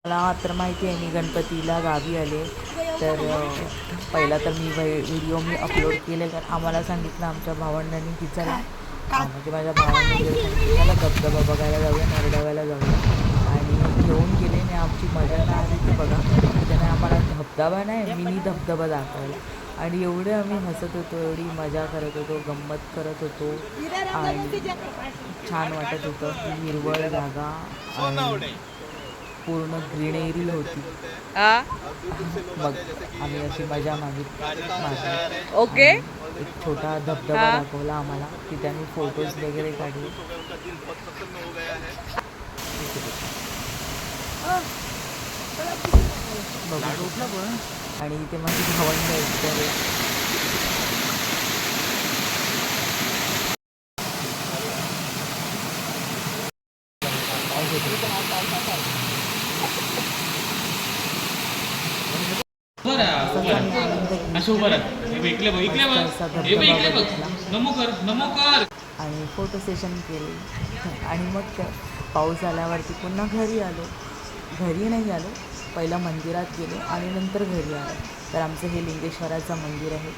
मला तर माहिती आहे मी गणपतीला गावी आले तर पहिला तर मी व्हिडिओ अपलोड केले तर आम्हाला सांगितलं आमच्या भावंडांनी की चला म्हणजे माझ्या भावांनी वगैरे सांगितलं चला धबधबा बघायला जाऊया नरडव्याला जाऊया आणि घेऊन गेले आणि आमची मजा काय आली ती बघा की त्याने आम्हाला धबधबा नाही मिनी धबधबा दाखवला आणि एवढे आम्ही हसत होतो एवढी मजा करत होतो गंमत करत होतो आणि छान वाटत होतं हिरवळ जागा आणि पूर्ण ग्रीनरी होती मग आम्ही अशी मजा मारली ओके. एक छोटा धबधबा दाखवला आम्हाला की त्यांनी फोटोज वगैरे काढले आणि ते माझी भावंड आहेत आणि फोटो सेशन केले आणि मग काय पाऊस आल्यावरती पुन्हा घरी नाही आलो पहिला मंदिरात गेलो आणि नंतर घरी आलो तर आमचं हे लिंगेश्वराचं मंदिर आहे